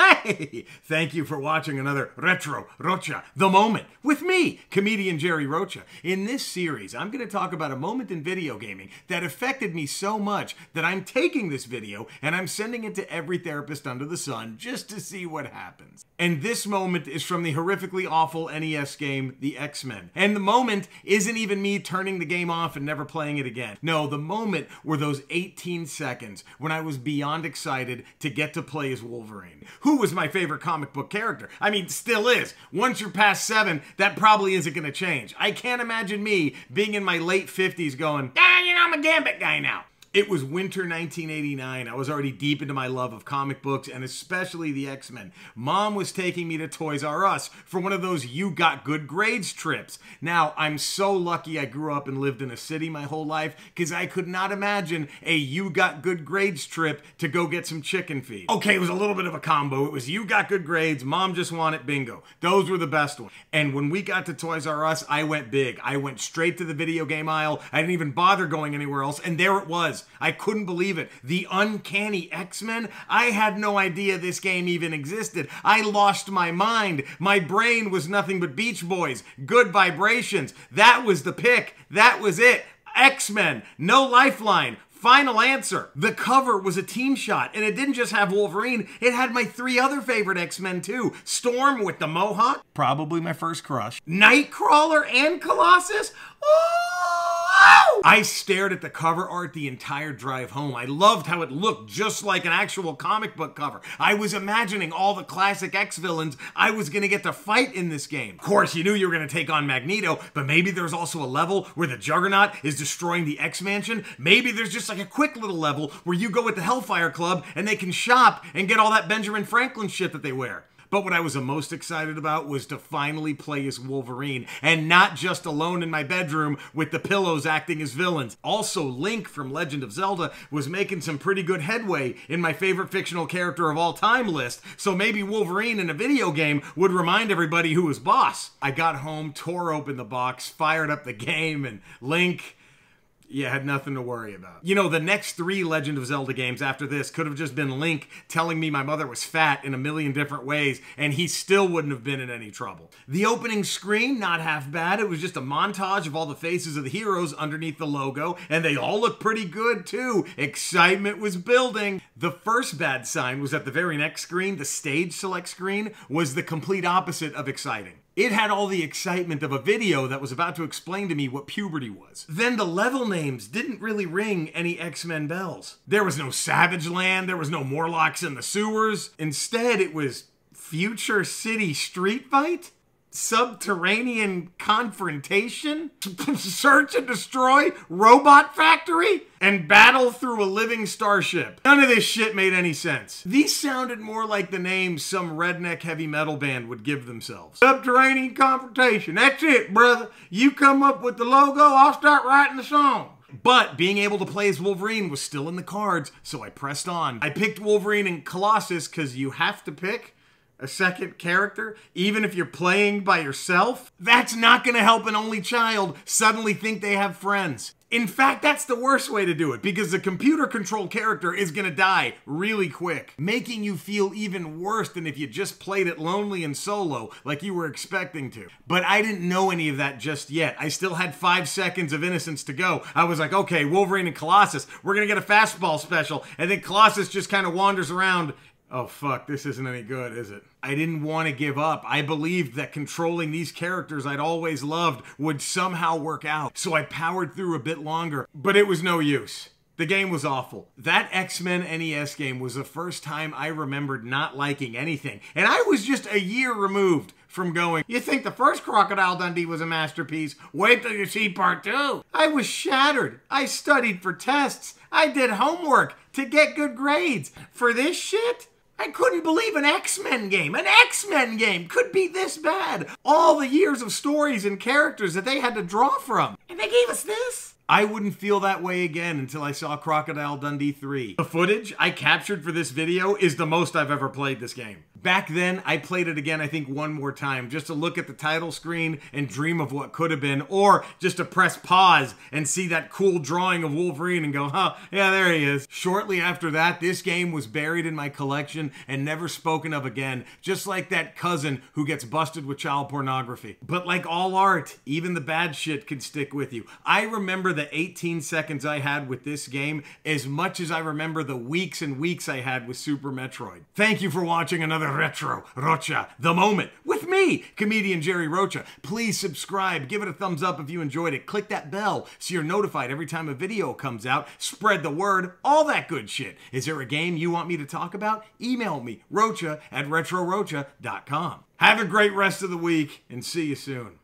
Hey, thank you for watching another Retro Rocha, The Moment, with me, comedian Jerry Rocha. In this series, I'm going to talk about a moment in video gaming that affected me so much that I'm taking this video and I'm sending it to every therapist under the sun just to see what happens. And this moment is from the horrifically awful NES game, The X-Men. And the moment isn't even me turning the game off and never playing it again. No, the moment were those 18 seconds when I was beyond excited to get to play as Wolverine. Who was my favorite comic book character? I mean, still is. Once you're past 7, that probably isn't going to change. I can't imagine me being in my late 50s going, I'm a Gambit guy now. It was winter 1989. I was already deep into my love of comic books and especially the X-Men. Mom was taking me to Toys R Us for one of those you got good grades trips. Now, I'm so lucky I grew up and lived in a city my whole life because I could not imagine a you got good grades trip to go get some chicken feed. Okay, it was a little bit of a combo. It was you got good grades, Mom just wanted bingo. Those were the best ones. And when we got to Toys R Us, I went big. I went straight to the video game aisle. I didn't even bother going anywhere else, and there it was. I couldn't believe it. The Uncanny X-Men? I had no idea this game even existed. I lost my mind. My brain was nothing but Beach Boys. Good vibrations. That was the pick. That was it. X-Men. No lifeline. Final answer. The cover was a team shot, and it didn't just have Wolverine, it had my 3 other favorite X-Men too. Storm with the mohawk, probably my first crush. Nightcrawler and Colossus? Oh! I stared at the cover art the entire drive home. I loved how it looked just like an actual comic book cover. I was imagining all the classic X-villains I was going to get to fight in this game. Of course, you knew you were going to take on Magneto, but maybe there's also a level where the Juggernaut is destroying the X-Mansion. Maybe there's just like a quick little level where you go with the Hellfire Club and they can shop and get all that Benjamin Franklin shit that they wear. But what I was the most excited about was to finally play as Wolverine, and not just alone in my bedroom with the pillows acting as villains. Also, Link from Legend of Zelda was making some pretty good headway in my favorite fictional character of all time list, so maybe Wolverine in a video game would remind everybody who was boss. I got home, tore open the box, fired up the game, and Link... yeah, had nothing to worry about. You know, the next 3 Legend of Zelda games after this could have just been Link telling me my mother was fat in a million different ways, and he still wouldn't have been in any trouble. The opening screen, not half bad. It was just a montage of all the faces of the heroes underneath the logo, and they all looked pretty good, too. Excitement was building. The first bad sign was that the very next screen, the stage select screen, was the complete opposite of exciting. It had all the excitement of a video that was about to explain to me what puberty was. Then the level names didn't really ring any X-Men bells. There was no Savage Land, there was no Morlocks in the sewers. Instead, it was Future City Street Fight? Subterranean Confrontation? Search and Destroy Robot Factory? And Battle Through a Living Starship. None of this shit made any sense. These sounded more like the names some redneck heavy metal band would give themselves. Subterranean Confrontation. That's it, brother. You come up with the logo, I'll start writing the song. But being able to play as Wolverine was still in the cards, so I pressed on. I picked Wolverine and Colossus because you have to pick a second character, even if you're playing by yourself. That's not going to help an only child suddenly think they have friends. In fact, that's the worst way to do it, because the computer-controlled character is going to die really quick, making you feel even worse than if you just played it lonely and solo like you were expecting to. But I didn't know any of that just yet. I still had 5 seconds of innocence to go. I was like, okay, Wolverine and Colossus, we're going to get a fastball special, and then Colossus just kind of wanders around. Oh fuck, this isn't any good, is it? I didn't want to give up. I believed that controlling these characters I'd always loved would somehow work out. So I powered through a bit longer, but it was no use. The game was awful. That X-Men NES game was the first time I remembered not liking anything. And I was just a year removed from going, you think the first Crocodile Dundee was a masterpiece? Wait till you see part 2. I was shattered. I studied for tests. I did homework to get good grades. For this shit? I couldn't believe an X-Men game could be this bad. All the years of stories and characters that they had to draw from. And they gave us this? I wouldn't feel that way again until I saw Crocodile Dundee 3. The footage I captured for this video is the most I've ever played this game. Back then, I played it again, I think one more time, just to look at the title screen and dream of what could have been, or just to press pause and see that cool drawing of Wolverine and go, huh, yeah, there he is. Shortly after that, this game was buried in my collection and never spoken of again, just like that cousin who gets busted with child pornography. But like all art, even the bad shit can stick with you. I remember the 18 seconds I had with this game as much as I remember the weeks and weeks I had with Super Metroid. Thank you for watching another Retro Rocha, The Moment, with me, comedian Jerry Rocha. Please subscribe, give it a thumbs up if you enjoyed it, click that bell so you're notified every time a video comes out, spread the word, all that good shit. Is there a game you want me to talk about? Email me, rocha@retrorocha.com. Have a great rest of the week and see you soon.